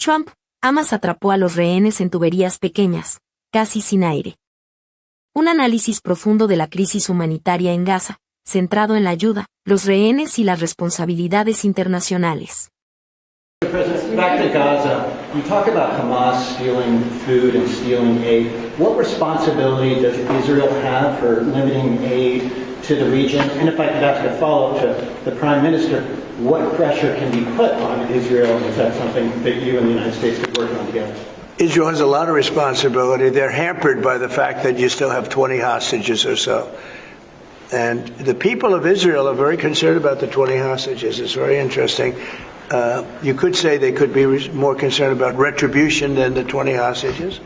Trump, Hamas atrapó a los rehenes en tuberías pequeñas, casi sin aire. Un análisis profundo de la crisis humanitaria en Gaza, centrado en la ayuda, los rehenes y las responsabilidades internacionales. President, back to Gaza. You talk about Hamas stealing food and stealing aid. What responsibility does Israel have for limiting aid to the region? And if I could ask a follow-up to the Prime Minister, what pressure can be put on Israel? Is that something that you and the United States could work on together? Israel has a lot of responsibility. They're hampered by the fact that you still have 20 hostages or so. And the people of Israel are very concerned about the 20 hostages. It's very interesting. You could say they could be more concerned about retribution than the 20 hostages,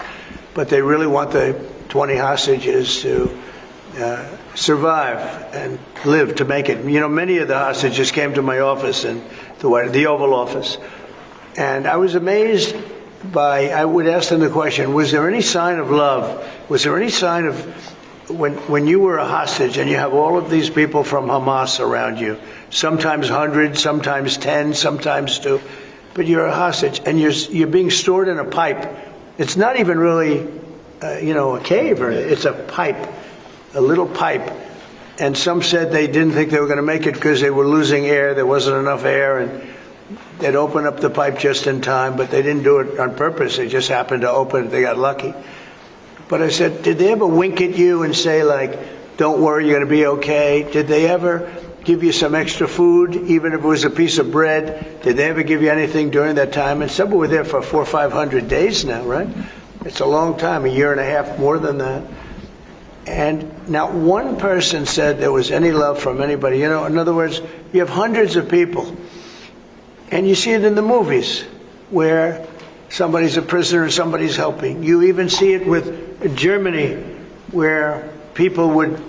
but they really want the 20 hostages to survive and live to make it. You know, many of the hostages came to my office in the Oval Office, and I was amazed by, I would ask them the question, was there any sign of love? Was there any sign of, when you were a hostage and you have all of these people from Hamas around you, sometimes 100, sometimes 10, sometimes 2, but you're a hostage and you're being stored in a pipe. It's not even really, a cave, or it's a pipe, a little pipe. And some said they didn't think they were going to make it because they were losing air. There wasn't enough air, and they'd open up the pipe just in time, but they didn't do it on purpose. They just happened to open it. They got lucky. But I said, did they ever wink at you and say, like, don't worry, you're going to be okay? Did they ever give you some extra food, even if it was a piece of bread? Did they ever give you anything during that time? And some were there for 400 or 500 days now, right? It's a long time, a year and a half, more than that. And not one person said there was any love from anybody. You know, in other words, you have hundreds of people, and you see it in the movies where somebody's a prisoner and somebody's helping. You even see it with Germany, where people would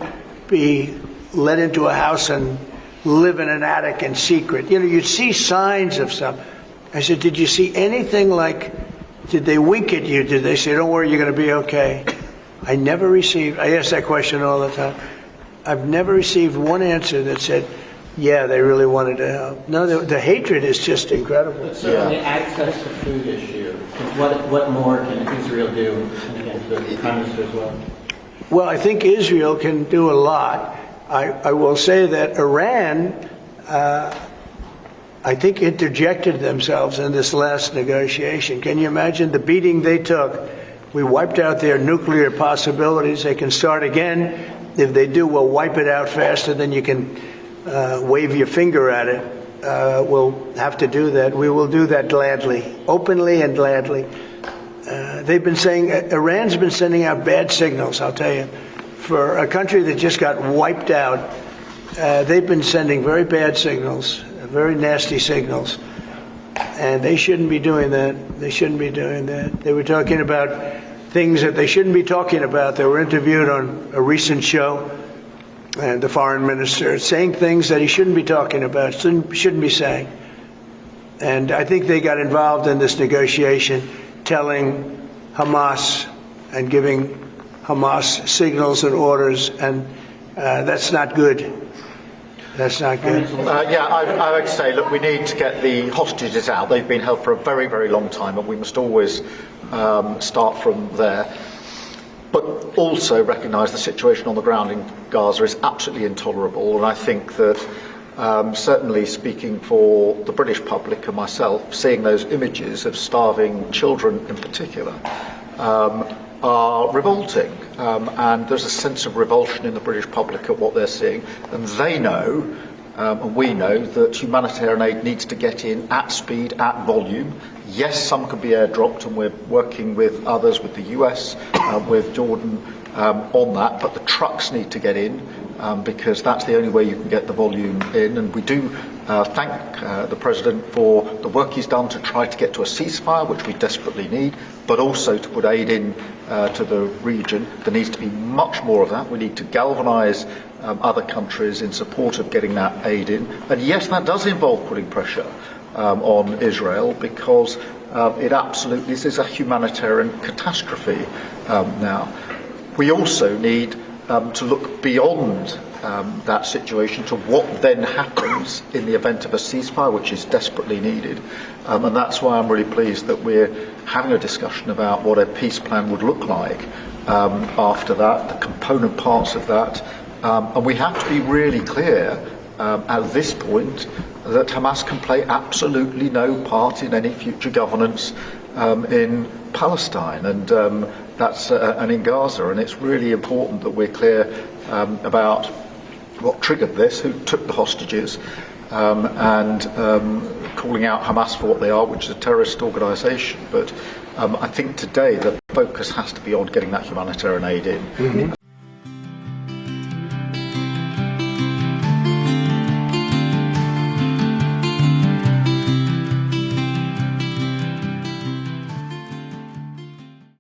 be let into a house and live in an attic in secret. You know, you'd see signs of stuff. I said, did you see anything like, did they wink at you? Did they say, don't worry, you're going to be okay? I ask that question all the time. I've never received one answer that said, yeah, they really wanted to help. No, the hatred is just incredible. But so on the access to food issue, what more can Israel do? And again, to the Prime Minister as well. Well, I think Israel can do a lot. I will say that Iran, I think, interjected themselves in this last negotiation. Can you imagine the beating they took? We wiped out their nuclear possibilities. They can start again. If they do, we'll wipe it out faster than you can wave your finger at it. We'll have to do that. We will do that gladly, openly and gladly. They've been saying, Iran's been sending out bad signals, I'll tell you. For a country that just got wiped out, they've been sending very bad signals, very nasty signals. And they shouldn't be doing that. They shouldn't be doing that. They were talking about things that they shouldn't be talking about. They were interviewed on a recent show, and the foreign minister saying things that he shouldn't be talking about, shouldn't be saying. And I think they got involved in this negotiation, telling Hamas and giving Hamas signals and orders, and that's not good. That's not good. I would say, look, we need to get the hostages out. They've been held for a very, very long time, and we must always start from there. But also recognise the situation on the ground in Gaza is absolutely intolerable, and I think that certainly speaking for the British public and myself, seeing those images of starving children in particular are revolting, and there's a sense of revulsion in the British public at what they're seeing, and they know, and we know, that humanitarian aid needs to get in at speed, at volume. Yes, some can be airdropped, and we're working with others, with the US, with Jordan, on that, but the trucks need to get in, because that's the only way you can get the volume in. And we do thank the President for the work he's done to try to get to a ceasefire, which we desperately need, but also to put aid in to the region. There needs to be much more of that. We need to galvanise other countries in support of getting that aid in. And yes, that does involve putting pressure on Israel, because this is a humanitarian catastrophe now. We also need to look beyond that situation to what then happens in the event of a ceasefire, which is desperately needed. And that's why I'm really pleased that we're having a discussion about what a peace plan would look like after that, the component parts of that. And we have to be really clear at this point that Hamas can play absolutely no part in any future governance in Palestine and and in Gaza. And it's really important that we're clear about what triggered this, who took the hostages, and calling out Hamas for what they are, which is a terrorist organisation. But I think today the focus has to be on getting that humanitarian aid in.